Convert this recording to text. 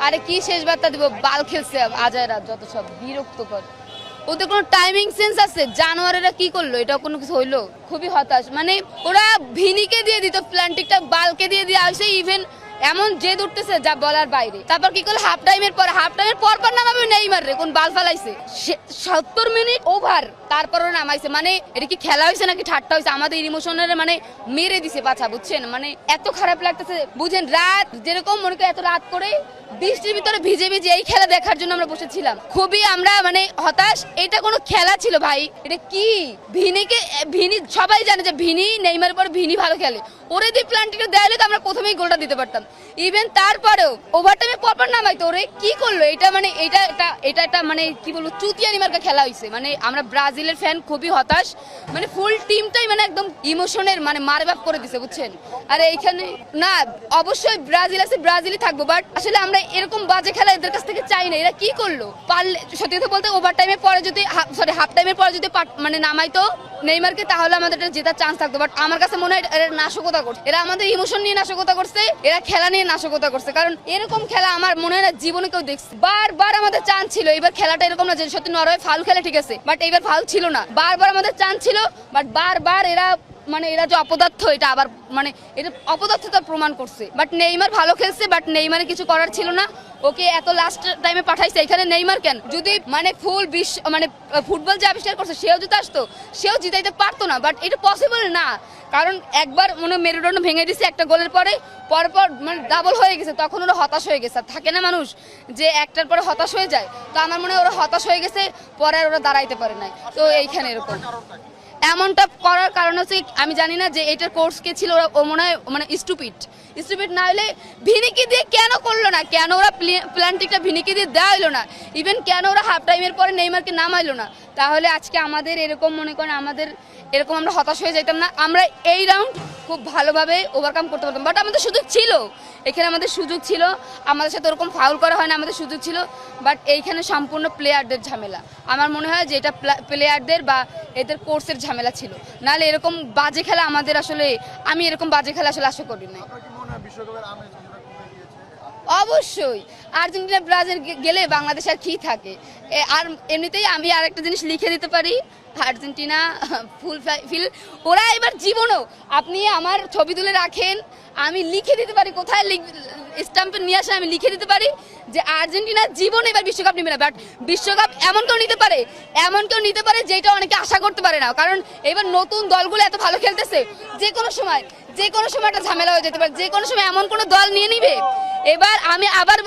আরে কি শেষ বার্তা দিব, বাল খেলছে আজায়রা, যত সব বিরক্তকর। ওদের কোনো টাইমিং সেন্স আছে? জানোয়ারেরা কি করলো, এটা কোনো কিছু হইলো? খুবই হতাশ। মানে ওরা ভিনিকে দিয়ে দিত প্ল্যান্টিকটা, বালকে দিয়ে আসে, ইভেন এমন জেদ উঠতেছে যা বলার বাইরে। তারপর কি করলো, হাফ টাইমের পর নামাবে নেইমার রে, কোন বাল ফালাইছে 70 মিনিট ওভার, তারপরও নামাইছে। মানে এটা কি খেলা হয়েছে নাকি ঠাট্টা হয়েছে? আমাদের ইমোশনের মানে মেরে দিছে পাছা, বুঝছেন? মানে এত খারাপ লাগতেছে, বুঝেন? রাত যেরকম মনে করি, এত রাত করে বৃষ্টির ভিতরে ভিজে ভিজে এই খেলা দেখার জন্য আমরা বসেছিলাম। খুবই আমরা মানে হতাশ। এটা কোনো খেলা ছিল ভাই? এটা কি? ভিনি সবাই জানে যে ভিনি নেইমারের পর ভিনি ভালো খেলে। ওরে দিয়ে প্ল্যান্টিকটা দেয়ালে তো আমরা প্রথমেই গোলটা দিতে পারতাম। ইভেন তারপরেও ওভারটাইমে পরপর নামাই, তো ওরে কি করলো? এটা মানে এটা মানে কি বলবো, চুতিয়ানি মার্কা খেলা হয়েছে। মানে আমরা ব্রাজিলের ফ্যান, খুবই হতাশ। মানে ফুল টিমটাই মানে একদম ইমোশনের মানে মারবাপ করে দিছে, বুঝছেন? আর এইখানে না, অবশ্যই ব্রাজিল আছে, ব্রাজিলই থাকবো, বাট আসলে আমরা এরকম বাজে খেলা এদের কাছ থেকে চাই না। এরা কি করলো? পারলে সত্যি কথা বলতে ওভার টাইমের পরে যদি হাফ টাইমের পরে যদি মানে নামাইতো নেইমারকে, তাহলে আমাদের জেতার চান্স থাকতো। বাট আমার কাছে মনে হয় এরা নাশকতা করছে, এরা আমাদের ইমোশন নিয়ে নাশকতা করছে, এরা খেলা নিয়ে নাশকতা করছে। কারণ এরকম খেলা আমার মনে হয় না জীবনে কেউ দেখছে। বারবার আমাদের চান্স ছিল, এবার খেলাটা এরকম না যে সত্যি নরওয়ে ফাউল খেলে, ঠিক আছে, বাট এবার ফাউল ছিল না। বারবার আমাদের চান্স ছিল, বাট বারবার এরা মানে এরা যে অপদার্থ, এটা আবার মানে এটা অপদার্থতা প্রমাণ করছে। বাট নেইমার ভালো খেলছে, বাট নেইমারে কিছু করার ছিল না। ওকে এত লাস্ট টাইমে পাঠাইছে, এখানে নেইমার কেন? যদি মানে ফুল বিশ্ব মানে ফুটবল যে আবিষ্কার করছে সেও যদি আসতো, সেও জিতাইতে পারতো না। বাট এটা পসিবল না, কারণ একবার মনে মেরুদণ্ড ভেঙে দিছে একটা গোলের পরে, পরপর মানে ডাবল হয়ে গেছে, তখন ওরা হতাশ হয়ে গেছে। থাকে না মানুষ যে একটার পরে হতাশ হয়ে যায়, তো আমার মনে হয় ওরা হতাশ হয়ে গেছে, পরে আর ওরা দাঁড়াইতে পারে নাই। তো এইখানে এরকম এমনটা করার কারণ হচ্ছে আমি জানি না যে এটার কোর্স কে ছিল। ওরা ও মনে হয় মানে স্টুপিড না হলে ভিনিকে দিয়ে কেন করলো না? কেন ওরা প্ল্যান্টিকটা ভিনিকে দিয়ে দেওয়া হইলো না? ইভেন কেন ওরা হাফ টাইমের পরে নেইমারকে নামাইলো না? তাহলে আজকে আমাদের এরকম মনে করেন, আমাদের এরকম আমরা হতাশ হয়ে যেতাম না। আমরা এই রাউন্ড খুব ভালোভাবে ওভারকাম করতে পারতাম। বাট আমাদের সুযোগ ছিল, এখানে আমাদের সুযোগ ছিল, আমাদের সাথে ওরকম ফাউল করা হয় না, আমাদের সুযোগ ছিল। বাট এইখানে সম্পূর্ণ প্লেয়ারদের ঝামেলা। আমার মনে হয় যে এটা প্লেয়ারদের বা এদের কোর্সের ঝামেলা ছিল, নাহলে এরকম বাজে খেলা আমাদের আসলে, আমি এরকম বাজে খেলা আসলে আশা করি না। অবশ্যই আর্জেন্টিনা ব্রাজিল গেলে বাংলাদেশ আর কি থাকে? আর এমনিতেই আমি আরেকটা জিনিস লিখে দিতে পারি, আর্জেন্টিনা ফুল ফিল। ওরা এবার জীবনও আপনি আমার ছবি তুলে রাখেন, আমি লিখে দিতে পারি, কোথায় স্ট্যাম্পে নিয়ে আসে আমি লিখে দিতে পারি যে আর্জেন্টিনা জীবন এবার বিশ্বকাপ নেবে না। বাট বিশ্বকাপ এমন কেউ নিতে পারে যেটা অনেকে আশা করতে পারে না। কারণ এবার নতুন দলগুলো এত ভালো খেলতেছে, যে কোনো সময় একটা ঝামেলা হয়ে যেতে পারে, যে কোনো সময় এমন কোনো দল নিয়ে নিবে। এবার আমি আবার